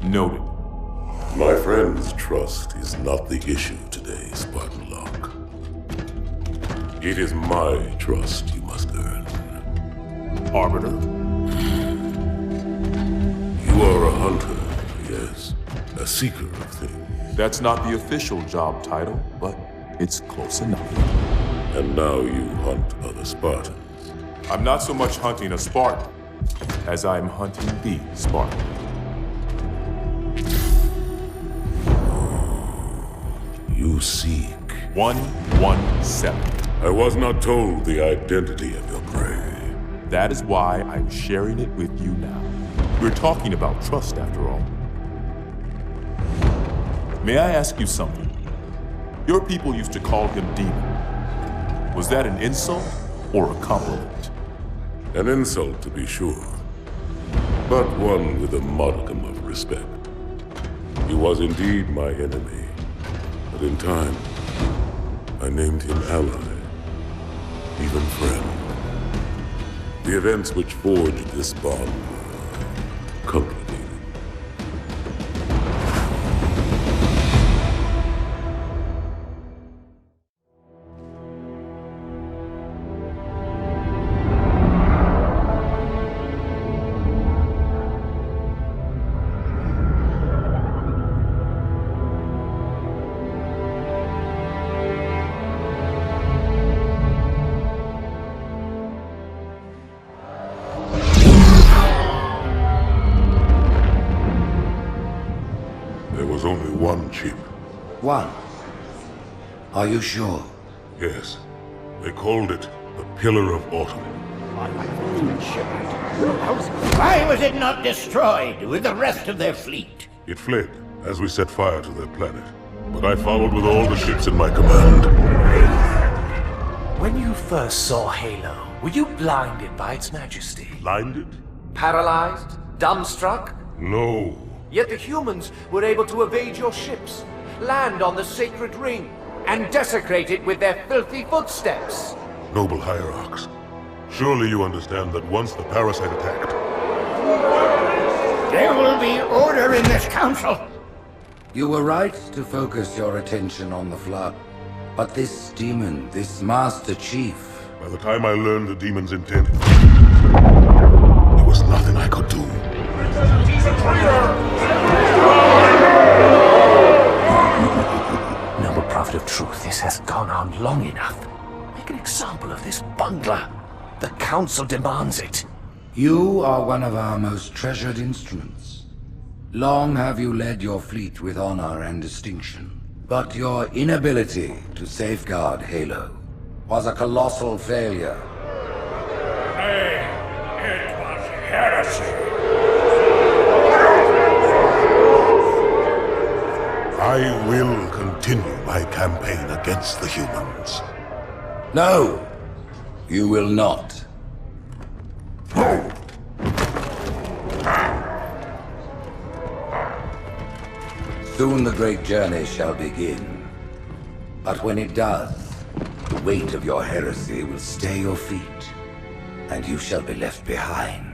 Noted. My friend's trust is not the issue today, Spartan Locke. It is my trust you must earn. Arbiter? You are a hunter, yes. A seeker of things. That's not the official job title, but it's close enough. And now you hunt other Spartans. I'm not so much hunting a Spartan, as I'm hunting the Spartan. You seek. 117. I was not told the identity of your prey. That is why I'm sharing it with you now. We're talking about trust, after all. May I ask you something? Your people used to call him Demon. Was that an insult or a compliment? An insult, to be sure, but one with a modicum of respect. He was indeed my enemy, but in time, I named him ally, even friend. The events which forged this bond were complicated. There was only one chip. One? Are you sure? Yes. They called it the Pillar of Autumn. Why was it not destroyed with the rest of their fleet? It fled as we set fire to their planet. But I followed with all the ships in my command. When you first saw Halo, were you blinded by its majesty? Blinded? Paralyzed? Dumbstruck? No. Yet the humans were able to evade your ships, land on the sacred ring, and desecrate it with their filthy footsteps. Noble Hierarchs, surely you understand that once the parasite attacked... There will be order in this council. You were right to focus your attention on the Flood. But this demon, this Master Chief... By the time I learned the demon's intent, there was nothing I could do. Noble Prophet of Truth, this has gone on long enough. Make an example of this bungler. The Council demands it. You are one of our most treasured instruments. Long have you led your fleet with honor and distinction. But your inability to safeguard Halo was a colossal failure. Nay, it was heresy. I will continue my campaign against the humans. No, you will not. Soon the great journey shall begin. But when it does, the weight of your heresy will stay your feet, and you shall be left behind.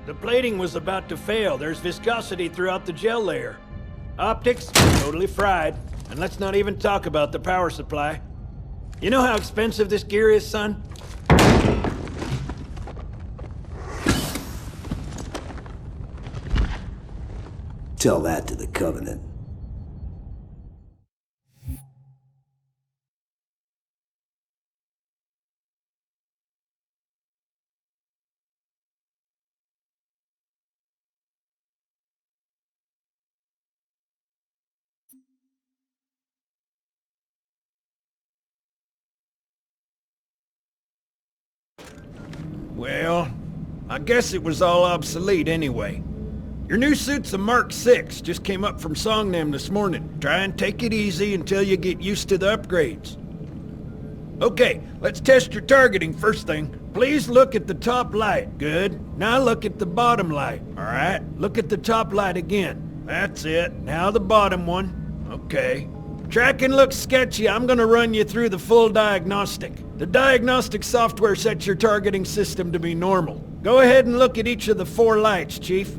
The plating was about to fail. There's viscosity throughout the gel layer. Optics, totally fried. And let's not even talk about the power supply. You know how expensive this gear is, son? Tell that to the Covenant. Well, I guess it was all obsolete anyway. Your new suit's a Mark 6, just came up from Songnam this morning. Try and take it easy until you get used to the upgrades. Okay, let's test your targeting first thing. Please look at the top light. Good. Now look at the bottom light. All right? Look at the top light again. That's it. Now the bottom one. Okay. Tracking looks sketchy. I'm gonna run you through the full diagnostic. The diagnostic software sets your targeting system to be normal. Go ahead and look at each of the 4 lights, Chief.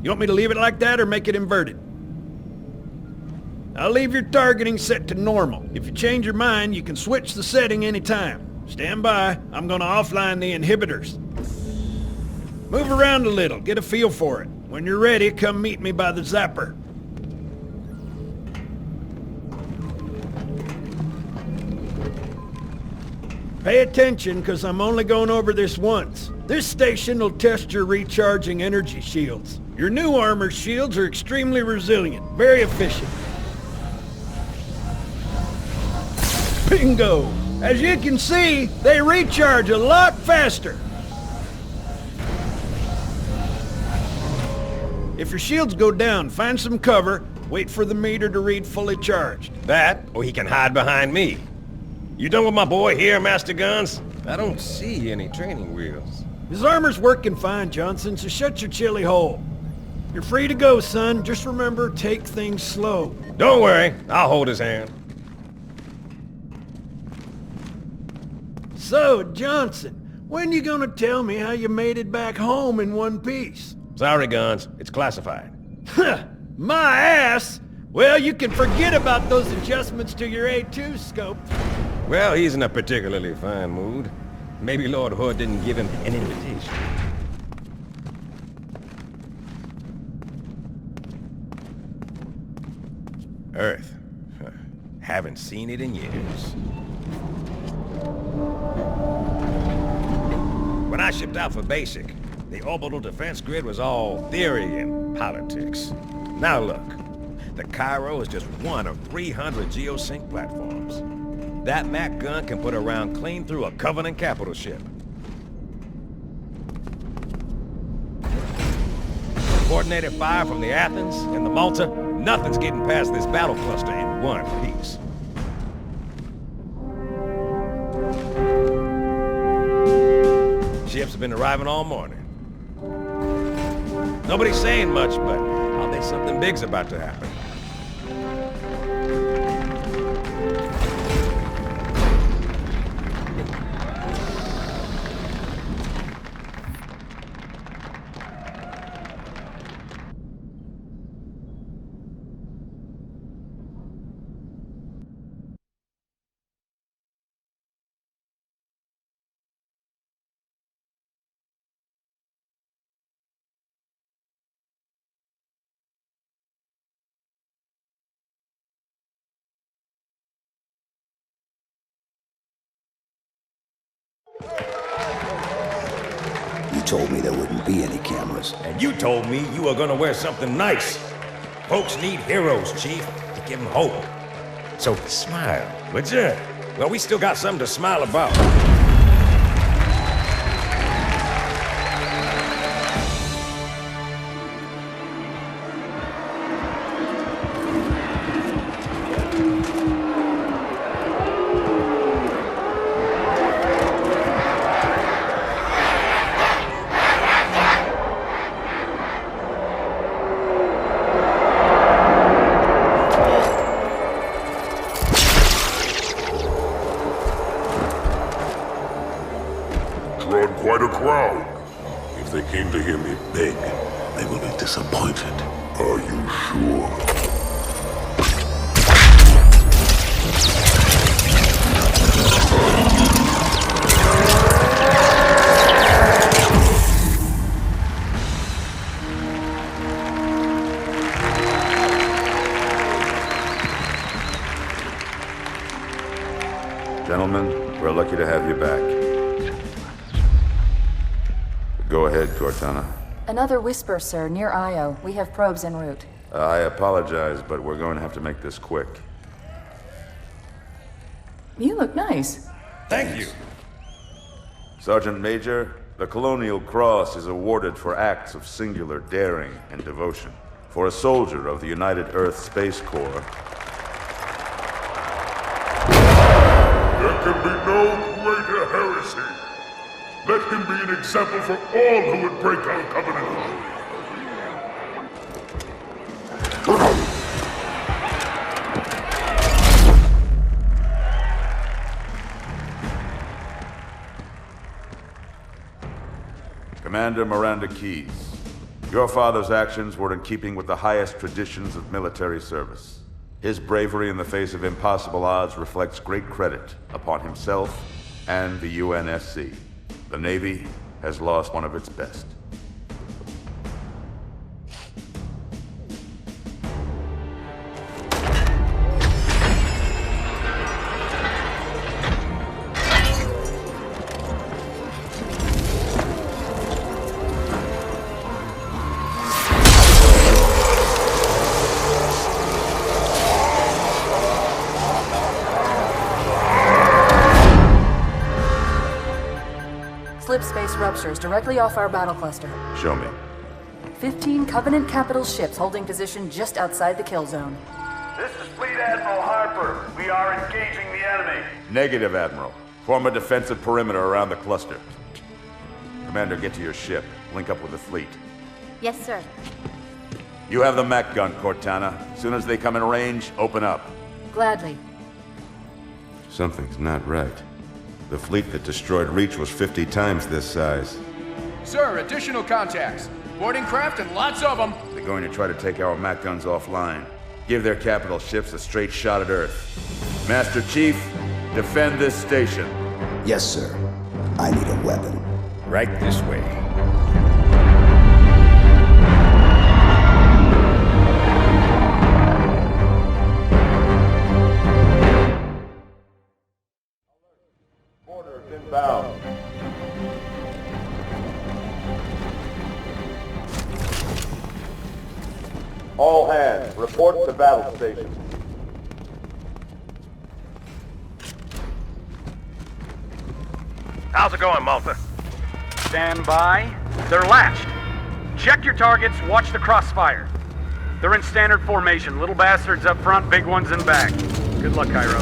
You want me to leave it like that or make it inverted? I'll leave your targeting set to normal. If you change your mind, you can switch the setting anytime. Stand by. I'm gonna offline the inhibitors. Move around a little. Get a feel for it. When you're ready, come meet me by the zapper. Pay attention, because I'm only going over this once. This station will test your recharging energy shields. Your new armor shields are extremely resilient, very efficient. Bingo! As you can see, they recharge a lot faster. If your shields go down, find some cover, wait for the meter to read fully charged. That, or he can hide behind me. You done with my boy here, Master Guns? I don't see any training wheels. His armor's working fine, Johnson, so shut your chilly hole. You're free to go, son. Just remember, take things slow. Don't worry, I'll hold his hand. So, Johnson, when you gonna tell me how you made it back home in one piece? Sorry, Guns. It's classified. My ass! Well, you can forget about those adjustments to your A2 scope. Well, he's in a particularly fine mood. Maybe Lord Hood didn't give him an invitation. Earth. Huh. Haven't seen it in years. When I shipped out for basic, the orbital defense grid was all theory and politics. Now look, the Cairo is just one of 300 geosync platforms. That Mac gun can put a round clean through a Covenant capital ship. Coordinated fire from the Athens and the Malta, nothing's getting past this battle cluster in one piece. Ships have been arriving all morning. Nobody's saying much, but I'll bet something big's about to happen. You told me there wouldn't be any cameras. And you told me you were gonna wear something nice. Folks need heroes, Chief, to give them hope. So smile, would ya? Well, we still got something to smile about. Drawn quite a crowd. If they came to hear me beg, they will be disappointed. Are you sure? Gentlemen, we're lucky to have you back. Go ahead, Cortana. Another whisper, sir, near Io. We have probes en route. I apologize, but we're going to have to make this quick. You look nice. Thank you. Sergeant Major, the Colonial Cross is awarded for acts of singular daring and devotion. For a soldier of the United Earth Space Corps. There can be no greater heresy Let him be an example for all who would break our covenant. Commander Miranda Keyes, your father's actions were in keeping with the highest traditions of military service. His bravery in the face of impossible odds reflects great credit upon himself and the UNSC. The Navy has lost one of its best. Slip space ruptures directly off our battle cluster. Show me. 15 Covenant capital ships holding position just outside the kill zone. This is Fleet Admiral Harper. We are engaging the enemy. Negative, Admiral. Form a defensive perimeter around the cluster. Commander, get to your ship. Link up with the fleet. Yes, sir. You have the Mac gun, Cortana. As soon as they come in range, open up. Gladly. Something's not right. The fleet that destroyed Reach was 50 times this size. Sir, additional contacts. Boarding craft and lots of them. They're going to try to take our Mac guns offline. Give their capital ships a straight shot at Earth. Master Chief, defend this station. Yes, sir. I need a weapon. Right this way. Orders inbound. All hands, report to battle station. How's it going, Malta? Stand by. They're latched. Check your targets, watch the crossfire. They're in standard formation. Little bastards up front, big ones in back. Good luck, Cairo.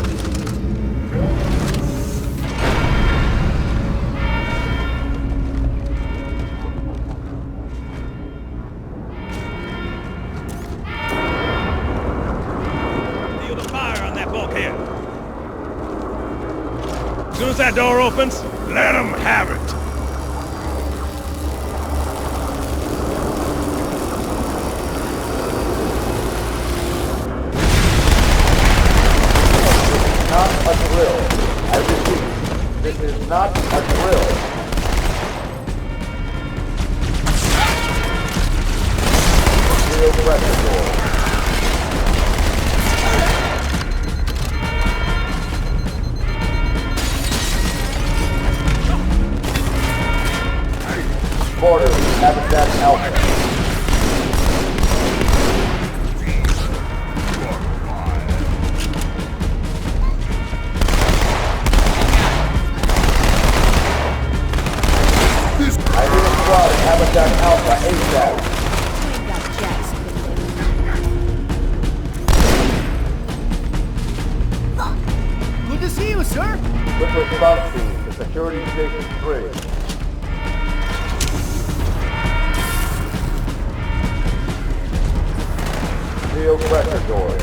Feel the fire on that bulkhead. As soon as that door opens, let them have it. Not a drill. I repeat, this is not a drill. Steel pressure door. Borders, Habitat Alpha. Habitat Alpha ASAP. Good to see you, sir. Quick response team to Security Station 3. Steel pressure doors.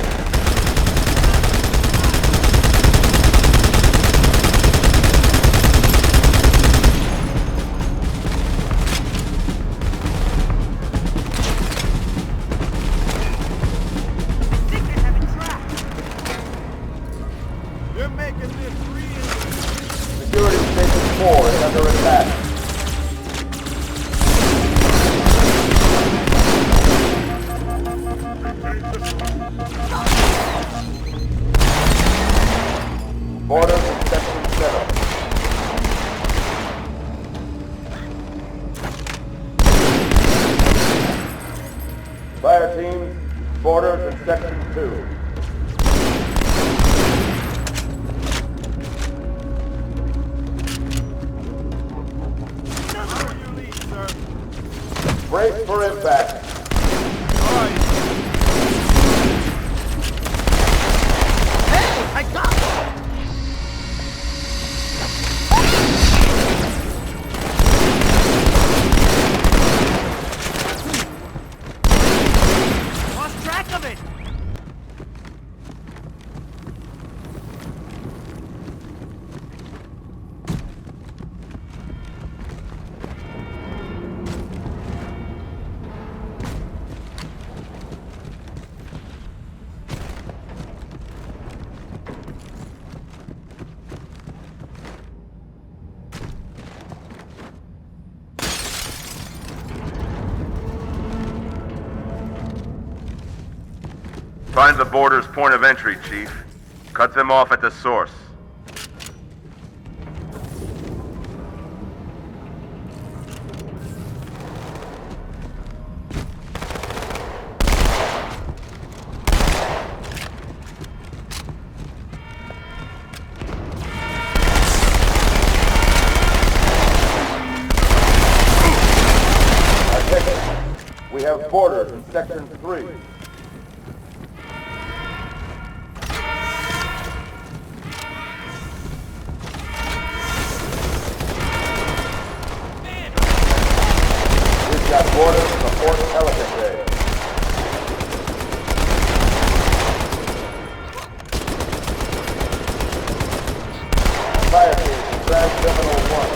Security Station 4 is under attack. Borders in Section 7. Fire teams, borders in Section 2. Brace for impact. Hey, I got Find the border's point of entry, Chief. Cut them off at the source. We have borders in Section 3. We've got borders in the Fort Pelican Bay. Fire team, Grand 701.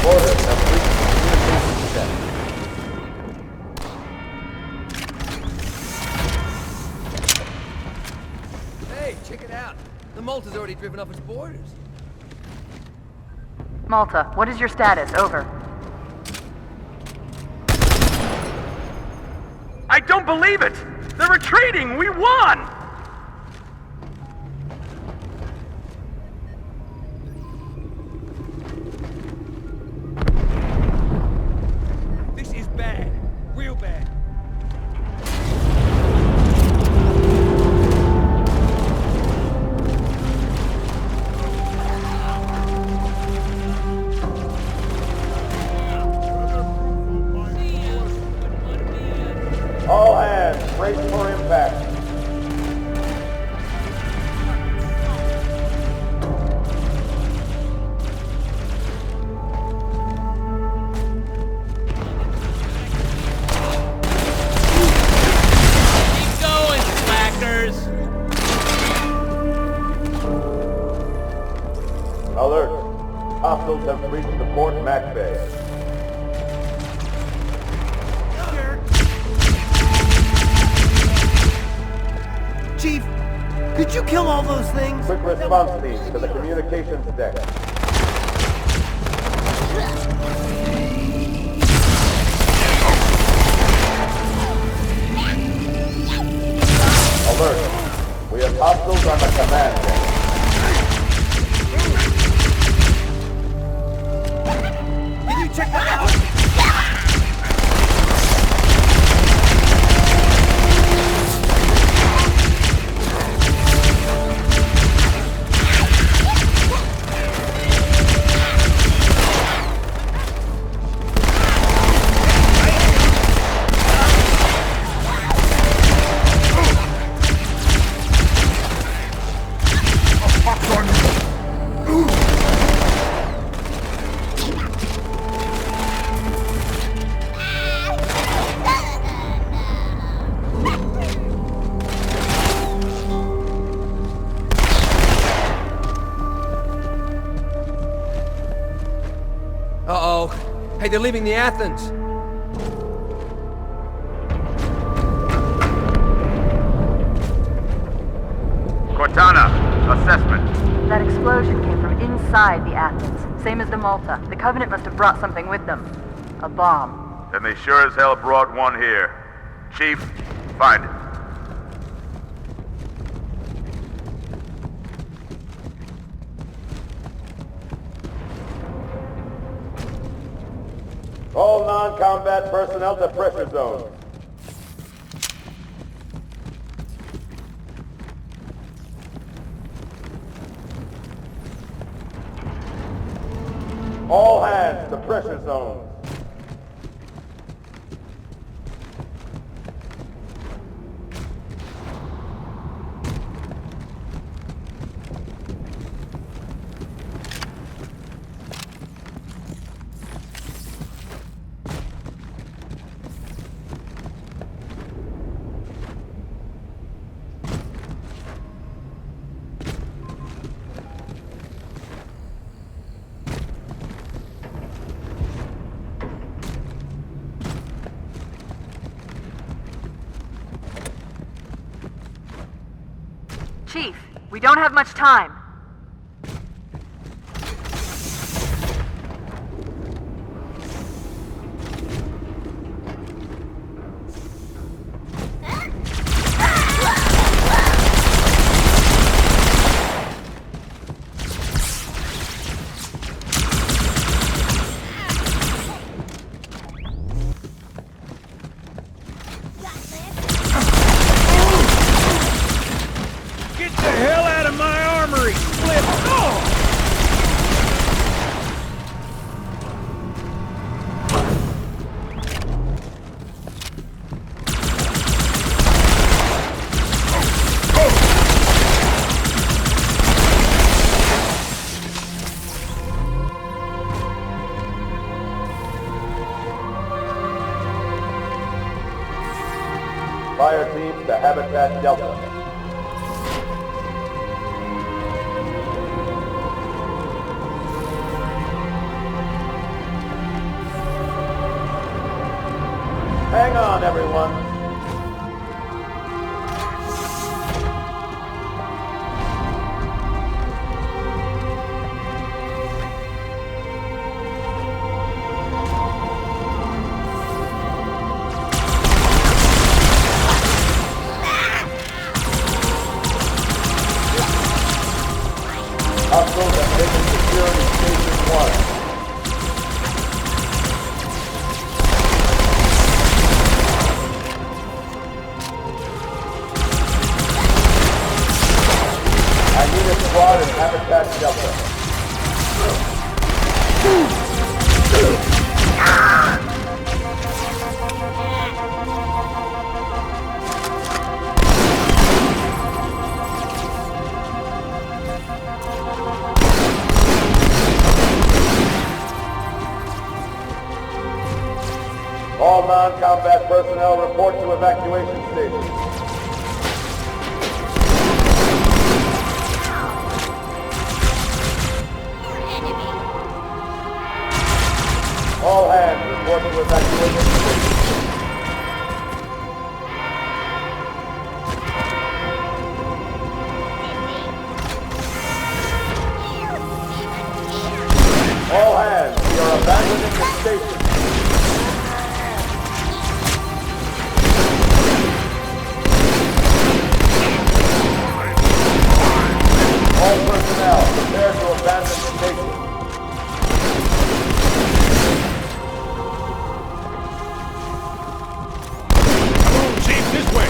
Borders have reached communication check. Hey, check it out. The Malta's already driven up its borders. Malta, what is your status? Over. I don't believe it! They're retreating! We won! This is bad. Real bad. All hands, brace for impact. Keep going, slackers! Alert. Hostiles have reached the Fort Mac Bay. Chief, could you kill all those things? Quick response team to the communications deck. Alert. We have hostiles on the command deck. Can you check that out? Uh-oh. Hey, they're leaving the Athens. Cortana, assessment. That explosion came from inside the Athens, same as the Malta. The Covenant must have brought something with them. A bomb. Then they sure as hell brought one here. Chief, find it. All non-combat personnel to pressure zones. All hands to pressure zones. Chief, we don't have much time. Fire teams to Habitat Delta. Hang on, everyone. Hostiles have taken security station 1. I need a squad in Habitat Delta. All non-combat personnel report to evacuation stations. All hands report to evacuation stations. All hands, we are abandoning the station. All personnel, prepare to abandon the station. Come on, Chief, this way!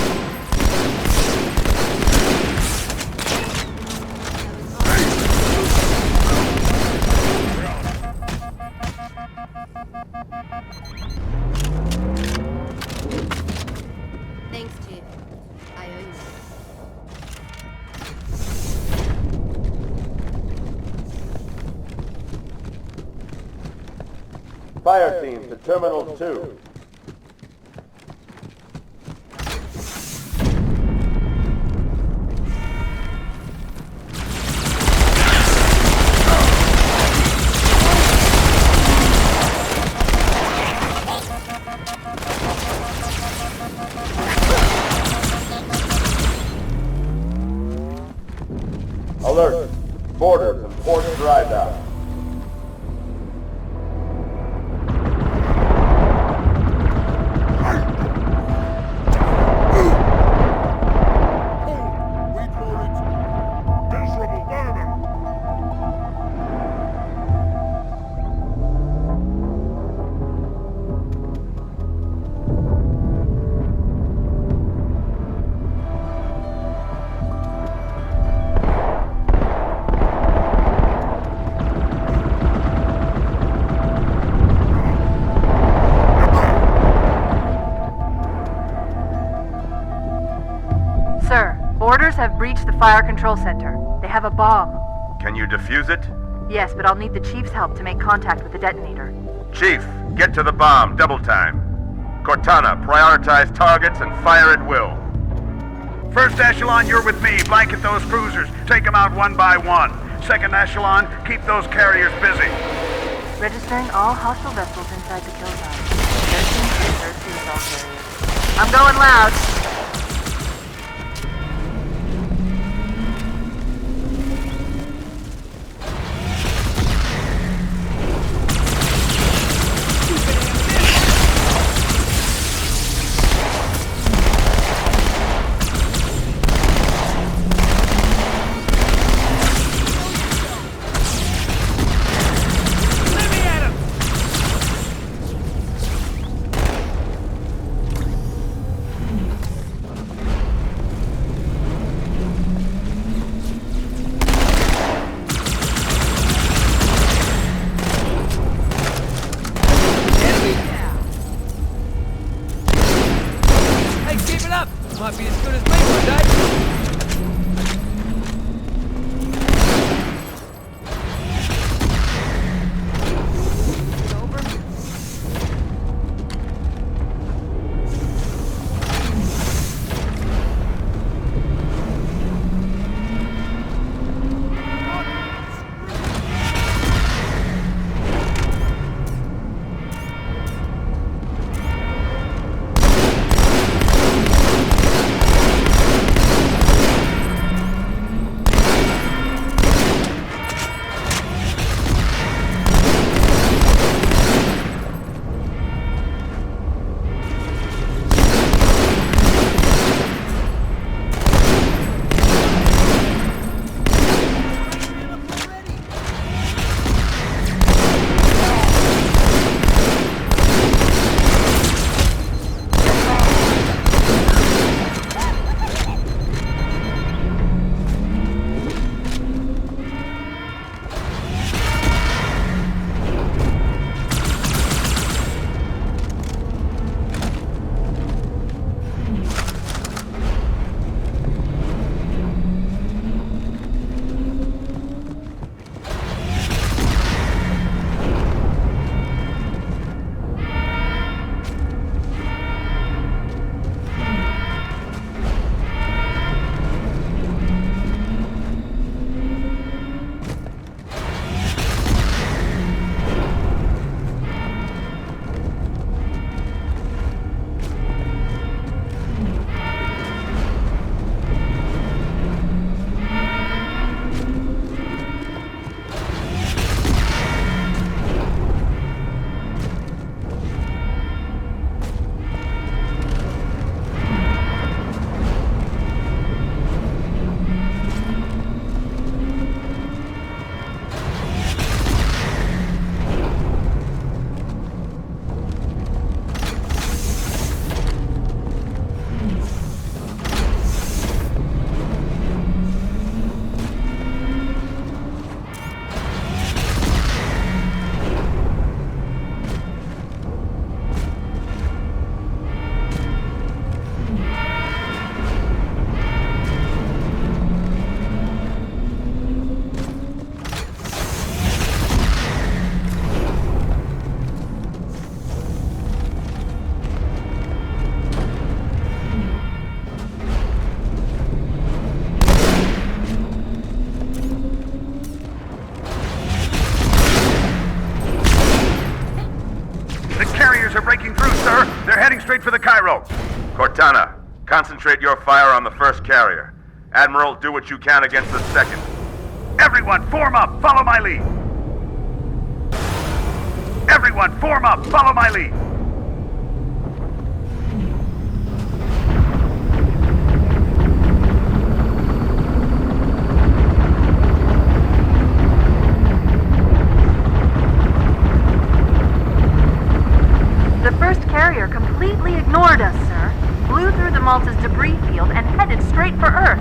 Thanks, Chief. I owe you. Fire teams to Terminal 2. Alert! Borders and ports dry down. Sir, Borders have breached the fire control center. They have a bomb. Can you defuse it? Yes, but I'll need the Chief's help to make contact with the detonator. Chief, get to the bomb, double time. Cortana, prioritize targets and fire at will. First echelon, you're with me. Blanket those cruisers. Take them out one by one. Second echelon, keep those carriers busy. Registering all hostile vessels inside the kill zone. 13 cruisers, 2 assault carriers. I'm going loud. Raiders are breaking through, sir. They're heading straight for the Cairo. Cortana, concentrate your fire on the first carrier. Admiral, do what you can against the second. Everyone, form up! Follow my lead! Everyone, form up! Follow my lead! The first carrier completely ignored us, sir. Blew through the Malta's debris field and headed straight for Earth.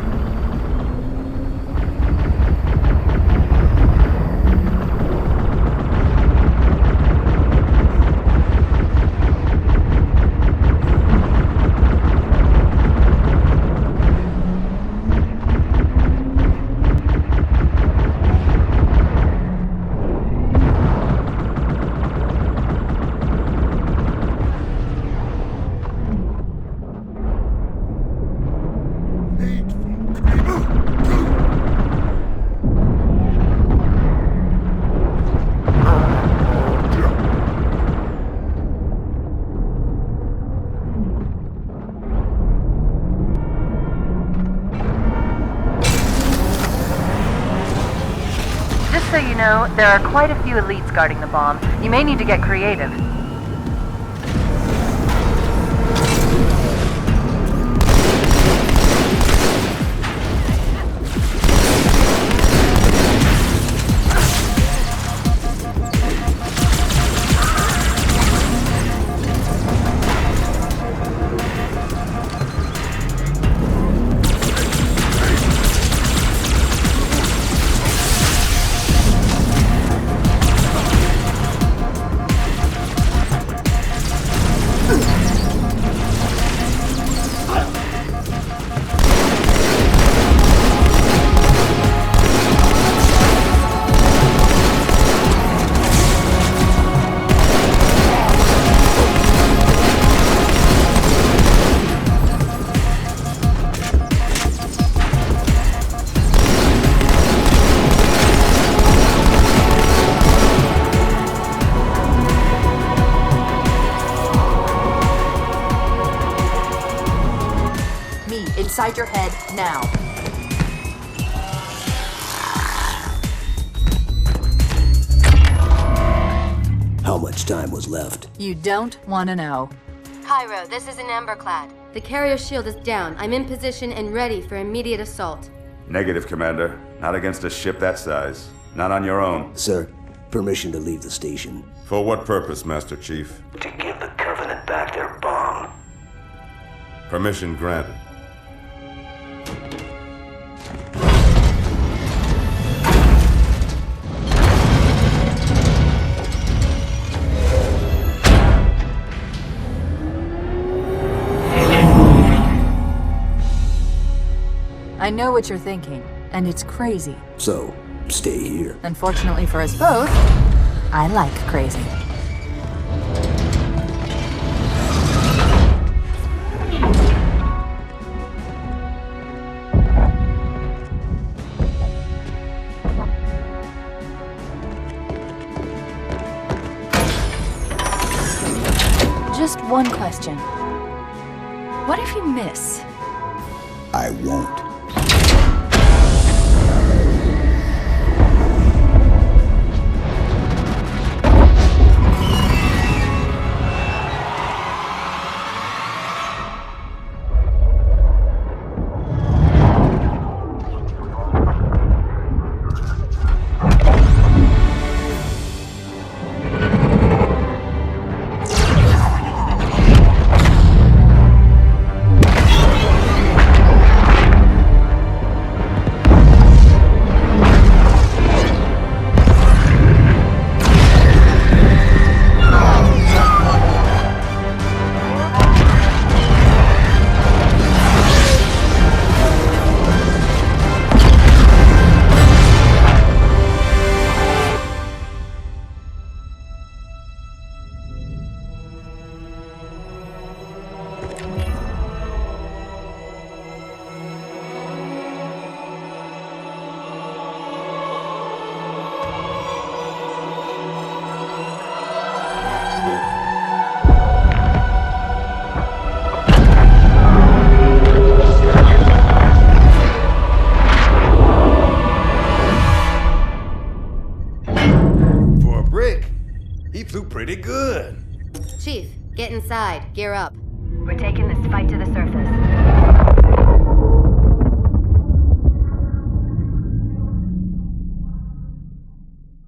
So you know, there are quite a few elites guarding the bomb. You may need to get creative. Inside your head, now. How much time was left? You don't want to know. Cairo, this is an Emberclad. The carrier shield is down. I'm in position and ready for immediate assault. Negative, Commander. Not against a ship that size. Not on your own. Sir, permission to leave the station. For what purpose, Master Chief? To give the Covenant back their bomb. Permission granted. I know what you're thinking, and it's crazy. So, stay here. Unfortunately for us both, I like crazy. Just one question. What if you miss? I won't. Rick. He flew pretty good. Chief, get inside. Gear up. We're taking this fight to the surface.